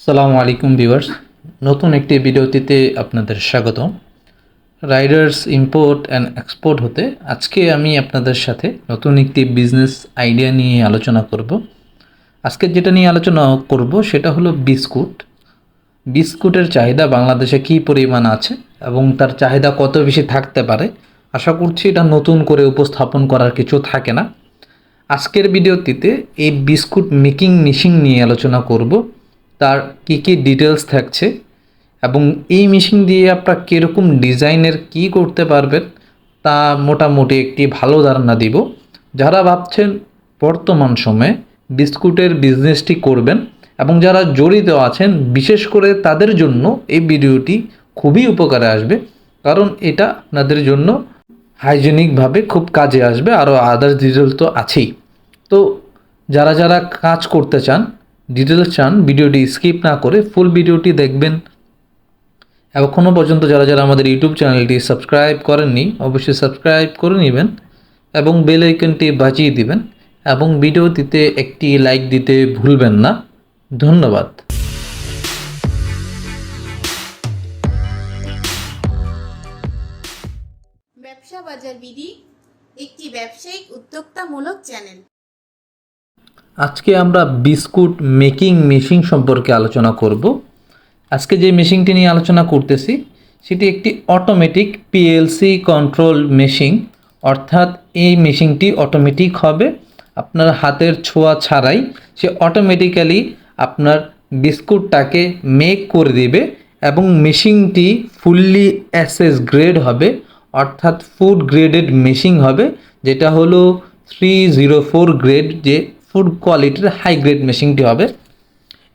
সালামু আলাইকুম ভিউয়ার্স, নতুন একটি ভিডিওটিতে আপনাদের স্বাগত। রাইডার্স ইম্পোর্ট অ্যান্ড এক্সপোর্ট হতে আজকে আমি আপনাদের সাথে নতুন একটি বিজনেস আইডিয়া নিয়ে আলোচনা করব। আজকে যেটা নিয়ে আলোচনা করব সেটা হলো বিস্কুট। বিস্কুটের চাহিদা বাংলাদেশে কী পরিমাণ আছে এবং তার চাহিদা কত বেশি থাকতে পারে। আশা করছি এটা নতুন করে উপস্থাপন করার কিছু থাকে না। আজকের ভিডিওটিতে এই বিস্কুট মেকিং মেশিন নিয়ে আলোচনা করব, তার কী কী ডিটেলস থাকছে এবং এই মেশিন দিয়ে আপনারা কীরকম ডিজাইনের কী করতে পারবেন তা মোটামুটি একটি ভালো ধারণা দিব। যারা ভাবছেন বর্তমান সময়ে বিস্কুটের বিজনেসটি করবেন এবং যারা জড়িত আছেন বিশেষ করে তাদের জন্য এই ভিডিওটি খুবই উপকারে আসবে, কারণ এটা আপনাদের জন্য হাইজেনিকভাবে খুব কাজে আসবে। আরও আদার্স ডিটেলস তো আছেই। তো যারা যারা কাজ করতে চান, ডিটেলস চান, ভিডিওটি স্কিপ না করে ফুল ভিডিওটি দেখবেন। এখনও পর্যন্ত যারা যারা আমাদের ইউটিউব চ্যানেলটি সাবস্ক্রাইব করেননি অবশ্যই সাবস্ক্রাইব করে নেবেন এবং বেল আইকনটি বাজিয়ে দিবেন এবং ভিডিওটিতে একটি লাইক দিতে ভুলবেন না। ধন্যবাদ। ব্যবসা বাজার বিডি একটি ব্যবসায়িক উদ্যোক্তামূলক চ্যানেল। আজকে আমরা বিস্কুট মেকিং মেশিন সম্পর্কে আলোচনা করব। আজকে যে মেশিনটি নিয়ে আলোচনা করতেছি সেটি একটি অটোমেটিক পিএলসি কন্ট্রোল মেশিন, অর্থাৎ এই মেশিনটি অটোমেটিক হবে। আপনার হাতের ছোঁয়া ছাড়াই সে অটোমেটিক্যালি আপনার বিস্কুটটাকে মেক করে দিবে এবং মেশিনটি ফুললি এসএস গ্রেড হবে, অর্থাৎ ফুড গ্রেডেড মেশিন হবে, যেটা হলো 304 গ্রেড, যে ফুড কোয়ালিটির হাই গ্রেড মেশিনটি হবে।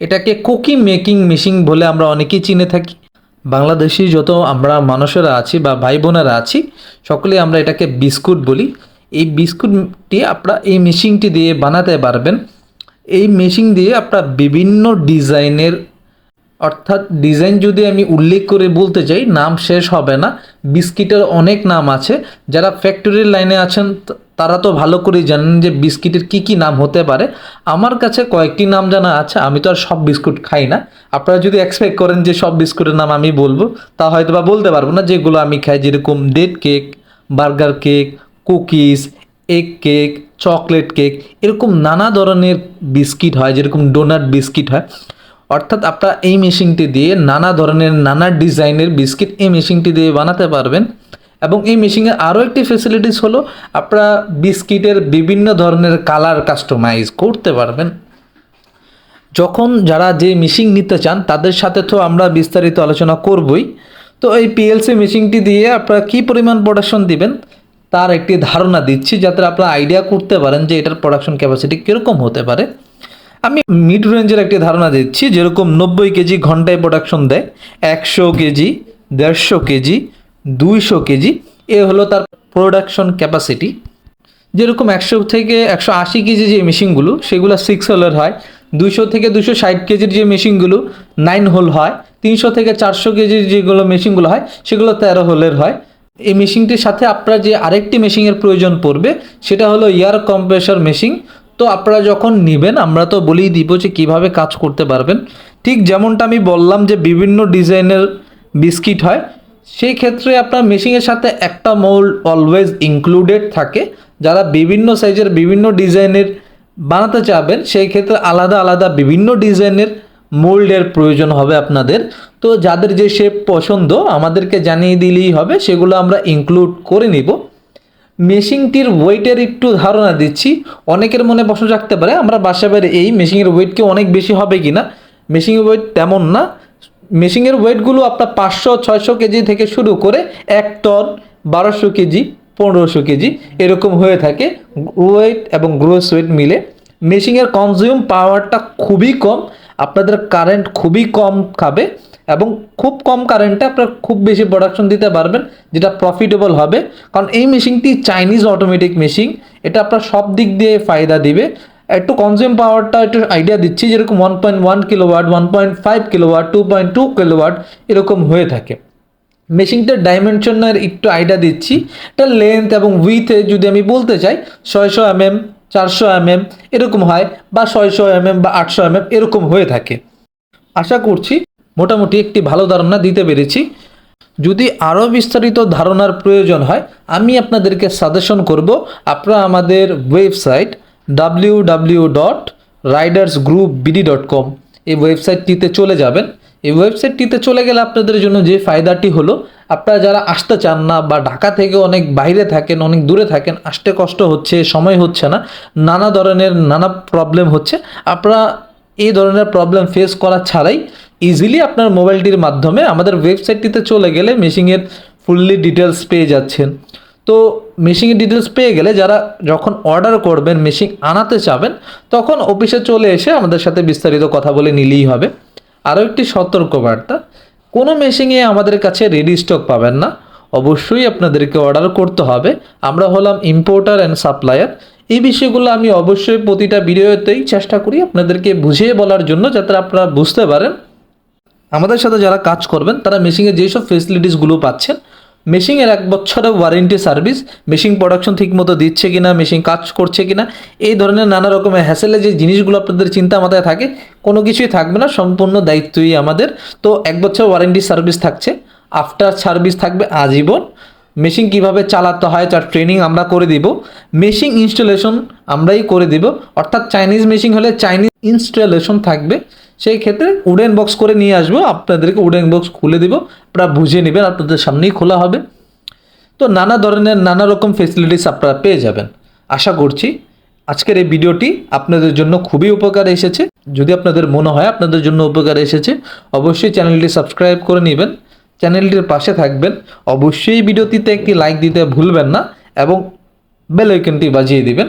এটাকে কুকি মেকিং মেশিন বলে আমরা অনেকেই চিনে থাকি। বাংলাদেশি যত আমরা মানুষেরা আছি বা ভাই বোনেরা আছি সকলে আমরা এটাকে বিস্কুট বলি। এই বিস্কুটটি আপনারা এই মেশিনটি দিয়ে বানাতে পারবেন। এই মেশিন দিয়ে আপনারা বিভিন্ন ডিজাইনের, অর্থাৎ ডিজাইন যদি আমি উল্লেখ করে বলতে চাই নাম শেষ হবে না। বিস্কিটের অনেক নাম আছে। যারা ফ্যাক্টরির লাইনে আছেন তারা তো ভালো করেই জানেন যে বিস্কিটের কি কি নাম হতে পারে। আমার কাছে কয়েকটি নাম জানা আছে, আমি তো আর সব বিস্কুট খাই না। আপনারা যদি এক্সপেক্ট করেন যে সব বিস্কুটের নাম আমি বলবো তা হয়তো বা বলতে পারবো না। যেগুলো আমি খাই, যেরকম date cake, burger cake, cookies, egg cake, chocolate cake, এরকম নানা ধরনের বিস্কিট হয়, যেরকম ডোনাট বিস্কিট হয়। অর্থাৎ আপনারা এই মেশিনটি দিয়ে নানা ধরনের নানা ডিজাইনের বিস্কিট এই মেশিনটি দিয়ে বানাতে পারবেন। এবং এই মেশিনের আরও একটি ফ্যাসিলিটিস হলো আপনারা বিস্কিটের বিভিন্ন ধরনের কালার কাস্টমাইজ করতে পারবেন। যখন যারা যে মেশিন নিতে চান তাদের সাথে তো আমরা বিস্তারিত আলোচনা করবই। তো এই পিএলসি মেশিনটি দিয়ে আপনারা কী পরিমাণ প্রোডাকশন দিবেন তার একটি ধারণা দিচ্ছি, যাতে আপনারা আইডিয়া করতে পারেন যে এটার প্রোডাকশন ক্যাপাসিটি কীরকম হতে পারে। আমি মিড রেঞ্জের একটি ধারণা দিচ্ছি, যেরকম 90 কেজি ঘন্টায় প্রোডাকশন দেয়, 100 কেজি, 150 কেজি, 200 কেজি, এ হলো তার প্রোডাকশন ক্যাপাসিটি। যেরকম 100 থেকে 180 কেজি যে মেশিনগুলো সেগুলো 6 হোলের হয়, 200 থেকে 260 কেজির যে মেশিনগুলো 9 হোল হয়, 300 থেকে 400 কেজির যেগুলো মেশিনগুলো হয় সেগুলো 13 হোলের হয়। এই মেশিনটির সাথে আপনার যে আরেকটি মেশিনের প্রয়োজন পড়বে সেটা হলো এয়ার কম্প্রেসর মেশিন। তো আপনারা যখন নেবেন আমরা তো বলেই দিব যে কীভাবে কাজ করতে পারবেন। ঠিক যেমনটা আমি বললাম যে বিভিন্ন ডিজাইনের বিস্কিট হয়, সেই ক্ষেত্রে আপনার মেশিনের সাথে একটা মোল্ড অলওয়েজ ইনক্লুডেড থাকে। যারা বিভিন্ন সাইজের বিভিন্ন ডিজাইনের বানাতে চাবেন সেই ক্ষেত্রে আলাদা আলাদা বিভিন্ন ডিজাইনের মোল্ডের প্রয়োজন হবে আপনাদের। তো যাদের যে শেপ পছন্দ আমাদেরকে জানিয়ে দিলেই হবে, সেগুলো আমরা ইনক্লুড করে নিব। মেশিনটির ওয়েটের একটু ধারণা দিচ্ছি। অনেকের মনে প্রশ্ন রাখতে পারে আমরা বাসা বাইরে এই মেশিনের ওয়েট কি অনেক বেশি হবে কি না। মেশিনের ওয়েট তেমন না। মেশিনের ওয়েটগুলো আপনার 500-600 কেজি থেকে শুরু করে 1 টন, 1200 কেজি, 1500 কেজি এরকম হয়ে থাকে ওয়েট এবং গ্রোস ওয়েট মিলে। মেশিনের কনজিউম পাওয়ারটা খুবই কম, আপনাদের কারেন্ট খুবই কম খাবে এবং খুব কম কারেন্টে আপনারা খুব বেশি প্রোডাকশন দিতে পারবেন, যেটা প্রফিটেবল হবে। কারণ এই মেশিনটি চাইনিজ অটোমেটিক মেশিন, এটা আপনার সব দিক দিয়ে ফায়দা দিবে। একটু কনজিউম পাওয়ারটা একটু আইডিয়া দিচ্ছি, যেরকম 1.1 কিলোওয়াট, 1.5 কিলোওয়াট, 2.2 কিলোওয়াট এরকম হয়ে থাকে। মেশিনটার ডাইমেনশনের একটু আইডিয়া দিচ্ছি। এটা লেন্থ এবং উইথে যদি আমি বলতে চাই 600 mm, 400 mm এরকম হয়, বা 600 mm বা 800 mm এরকম হয়ে থাকে। আশা করছি মোটামুটি একটি ভালো ধারণা দিতে পেরেছি। যদি আরও বিস্তারিত ধারণার প্রয়োজন হয় আমি আপনাদেরকে সাজেশন করব আপনারা আমাদের ওয়েবসাইট www.ridersgroupbd.com এই ওয়েবসাইটটিতে চলে যাবেন। এই ওয়েবসাইটটিতে চলে গেলে আপনাদের জন্য যে ফায়দাটি হলো, আপনারা যারা আসতে চান না বা ঢাকা থেকে অনেক বাইরে থাকেন, অনেক দূরে থাকেন, আসতে কষ্ট হচ্ছে, সময় হচ্ছে না, নানা ধরনের নানা প্রবলেম হচ্ছে, আপনারা এই ধরনের প্রবলেম ফেস করা ছাড়াই ইজিলি আপনার মোবাইলটির মাধ্যমে আমাদের ওয়েবসাইটটিতে চলে গেলে মেশিনের ফুললি ডিটেলস পেয়ে যাচ্ছেন। তো মেশিনের ডিটেলস পেয়ে গেলে যারা যখন অর্ডার করবেন, মেশিন আনাতে চাবেন, তখন অফিসে চলে এসে আমাদের সাথে বিস্তারিত কথা বলে নিলেই হবে। আরও একটি সতর্কবার্তা, কোনো মেশিনে আমাদের কাছে রেডি স্টক পাবেন না, অবশ্যই আপনাদেরকে অর্ডার করতে হবে। আমরা হলাম ইম্পোর্টার অ্যান্ড সাপ্লায়ার। এই বিষয়গুলো আমি অবশ্যই প্রতিটা ভিডিওতেই চেষ্টা করি আপনাদেরকে বুঝিয়ে বলার জন্য, যাতে আপনারা বুঝতে পারেন। আমাদের সাথে যারা কাজ করবেন তারা মেশিনে যেসব ফেসিলিটিসগুলো পাচ্ছেন, মেশিনের 1 বছরের ওয়ারেন্টি সার্ভিস, মেশিন প্রোডাকশন ঠিকমতো দিচ্ছে কিনা, মেশিন কাজ করছে কিনা, এই ধরনের নানা রকমের হ্যাসেলে যে জিনিসগুলো আপনাদের চিন্তা মাথায় থাকে কোনো কিছুই থাকবে না, সম্পূর্ণ দায়িত্বই আমাদের। তো 1 বছর ওয়ারেন্টি সার্ভিস থাকছে, আফটার সার্ভিস থাকবে আজীবন। মেশিন কিভাবে চালাতে হয় তার ট্রেনিং আমরা করে দিব, মেশিন ইনস্টলেশন আমরাই করে দিব, অর্থাৎ চাইনিজ মেশিন হলে চাইনিজ ইনস্টলেশন থাকবে। সেই ক্ষেত্রে উডেন বক্স করে নিয়ে আসবো, আপনাদেরকে উডেন বক্স খুলে দিব, আপনারা বুঝে নেবেন, আপনাদের সামনেই খোলা হবে। তো নানা ধরনের নানা রকম ফেসিলিটিস আপনারা পেয়ে যাবেন। আশা করছি আজকের এই ভিডিওটি আপনাদের জন্য খুবই উপকার এসেছে। যদি আপনাদের মনে হয় আপনাদের জন্য উপকার এসেছে, অবশ্যই চ্যানেলটি সাবস্ক্রাইব করে নেবেন, চ্যানেলটির পাশে থাকবেন। অবশ্যই ভিডিওটিতে একটি লাইক দিতে ভুলবেন না এবং বেল আইকনটি বাজিয়ে দিবেন।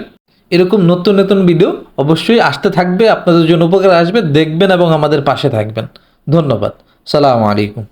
এরকম নতুন নতুন ভিডিও অবশ্যই আসতে থাকবে, আপনাদের জন্য উপকার আসবে, দেখবেন এবং আমাদের পাশে থাকবেন। ধন্যবাদ। সালামু আলাইকুম।